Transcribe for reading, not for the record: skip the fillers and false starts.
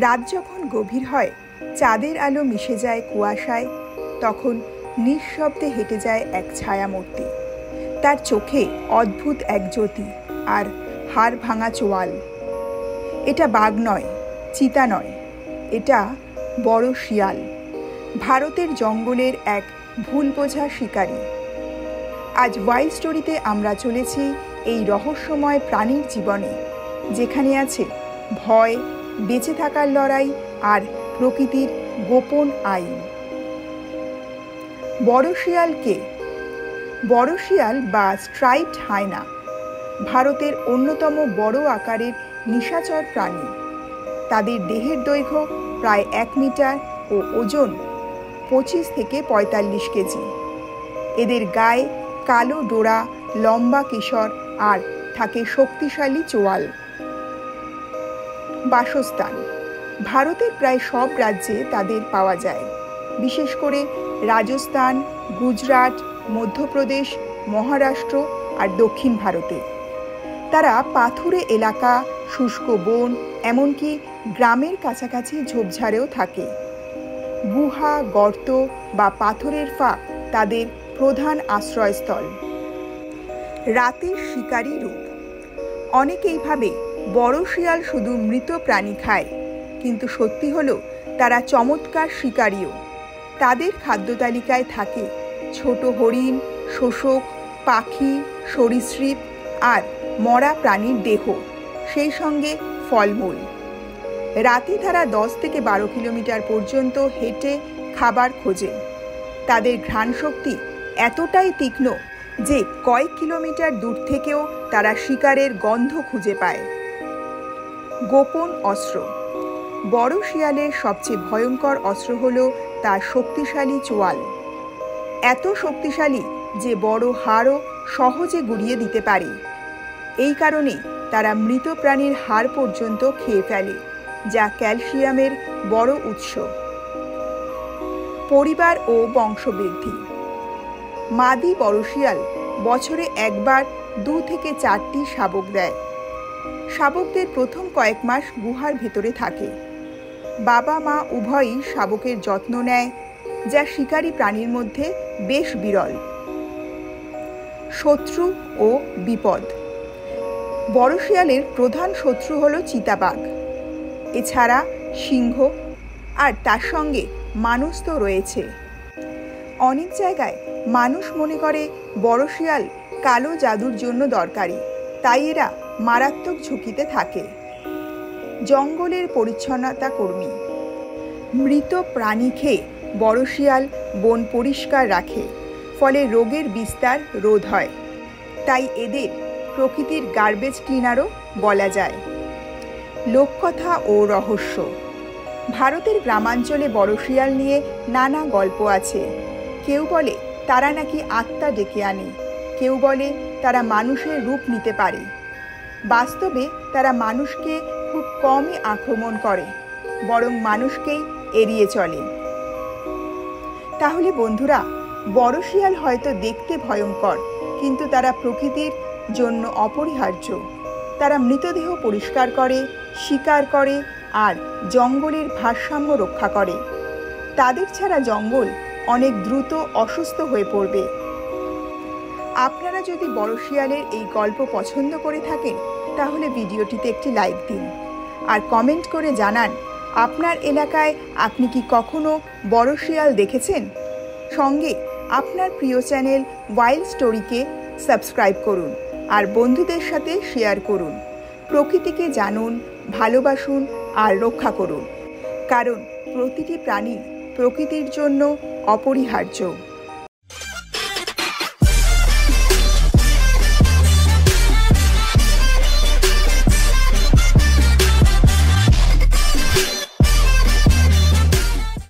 রাত যখন গভীর হয়, চাঁদের আলো মিশে যায় কুয়াশায়, তখন নিঃশব্দে হেঁটে যায় এক ছায়ামূর্তি। তার চোখে অদ্ভুত এক জ্যোতি আর হাড় ভাঙা চোয়াল। এটা বাঘ নয়, চিতা নয়, এটা বড় শিয়াল, ভারতের জঙ্গলের এক ভুল বোঝা শিকারী। আজ ওয়াইল্ড স্টোরিতে আমরা চলেছি এই রহস্যময় প্রাণীর জীবনে, যেখানে আছে ভয়, বেঁচে থাকার লড়াই আর প্রকৃতির গোপন আইন। বড় শিয়াল কে? বড় শিয়াল বা স্ট্রাইপড হায়না ভারতের অন্যতম বড় আকারের নিশাচর প্রাণী। তাদের দেহের দৈর্ঘ্য প্রায় 1 মিটার ও ওজন 25 থেকে 45 কেজি। এদের গায়ে কালো ডোরা, লম্বা কেশর আর থাকে শক্তিশালী চোয়াল। বাসস্থান: ভারতের প্রায় সব রাজ্যে তাদের পাওয়া যায়, বিশেষ করে রাজস্থান, গুজরাট, মধ্যপ্রদেশ, মহারাষ্ট্র আর দক্ষিণ ভারতে। তারা পাথুরে এলাকা, শুষ্ক বন, এমনকি গ্রামের কাছাকাছি ঝোপঝাড়েও থাকে। গুহা, গর্ত বা পাথরের ফাঁক তাদের প্রধান আশ্রয়স্থল। রাতের শিকারী রূপ: অনেকেই ভাবে বড় শিয়াল শুধু মৃত প্রাণী খায়, কিন্তু সত্যি হলো তারা চমৎকার শিকারীও। তাদের খাদ্য তালিকায় থাকে ছোট হরিণ, শোষক, পাখি, সরীসৃপ আর মরা প্রাণীর দেহ, সেই সঙ্গে ফলমূল। রাতে তারা 10 থেকে 12 কিলোমিটার পর্যন্ত হেঁটে খাবার খোঁজে। তাদের ঘ্রাণ শক্তি এতটাই তীক্ষ্ণ যে কয়েক কিলোমিটার দূর থেকেও তারা শিকারের গন্ধ খুঁজে পায়। গোপন অস্ত্র: বড় শিয়ালের সবচেয়ে ভয়ঙ্কর অস্ত্র হলো তার শক্তিশালী চোয়াল। এত শক্তিশালী যে বড় হাড়ও সহজে গুঁড়িয়ে দিতে পারে। এই কারণে তারা মৃত প্রাণীর হাড় পর্যন্ত খেয়ে ফেলে, যা ক্যালসিয়ামের বড় উৎস। পরিবার ও বংশবৃদ্ধি: মাদি বড় শিয়াল বছরে একবার 2 থেকে 4টি শাবক দেয়। শাবকদের প্রথম কয়েক মাস গুহার ভেতরে থাকে। বাবা মা উভয়ই শাবকের যত্ন নেয়, যা শিকারী প্রাণীর মধ্যে বেশ বিরল। শত্রু ও বিপদ: বড় শিয়ালের প্রধান শত্রু হলো চিতাবাঘ, এছাড়া সিংহ, আর তার সঙ্গে মানুষ তো রয়েছে। অনেক জায়গায় মানুষ মনে করে বড় শিয়াল কালো জাদুর জন্য দরকারি, তাই এরা মারাত্মক ঝুঁকিতে থাকে। জঙ্গলের পরিচ্ছন্নতা কর্মী: মৃত প্রাণী খেয়ে বড় শিয়াল বন পরিষ্কার রাখে, ফলে রোগের বিস্তার রোধ হয়। তাই এদের প্রকৃতির গার্বেজ ক্লিনারও বলা যায়। লোককথা ও রহস্য: ভারতের গ্রামাঞ্চলে বড় শিয়াল নিয়ে নানা গল্প আছে। কেউ বলে তারা নাকি আত্মা ডেকে আনে, কেউ বলে তারা মানুষের রূপ নিতে পারে। বাস্তবে তারা মানুষকে খুব কমই আক্রমণ করে, বরং মানুষকেই এড়িয়ে চলে। তাহলে বন্ধুরা, বড় শিয়াল হয়তো দেখতে ভয়ঙ্কর, কিন্তু তারা প্রকৃতির জন্য অপরিহার্য। তারা মৃতদেহ পরিষ্কার করে, শিকার করে আর জঙ্গলের ভারসাম্য রক্ষা করে। তাদের ছাড়া জঙ্গল অনেক দ্রুত অসুস্থ হয়ে পড়বে। আপনারা যদি বড় শিয়ালের এই গল্প পছন্দ করে থাকেন, তাহলে ভিডিওটিতে একটি লাইক দিন আর কমেন্ট করে জানান আপনার এলাকায় আপনি কি কখনো বড় শিয়াল দেখেছেন। সঙ্গে আপনার প্রিয় চ্যানেল ওয়াইল্ড স্টোরিকে সাবস্ক্রাইব করুন আর বন্ধুদের সাথে শেয়ার করুন। প্রকৃতিকে জানুন, ভালোবাসুন আর রক্ষা করুন, কারণ প্রতিটি প্রাণী প্রকৃতির জন্য অপরিহার্য।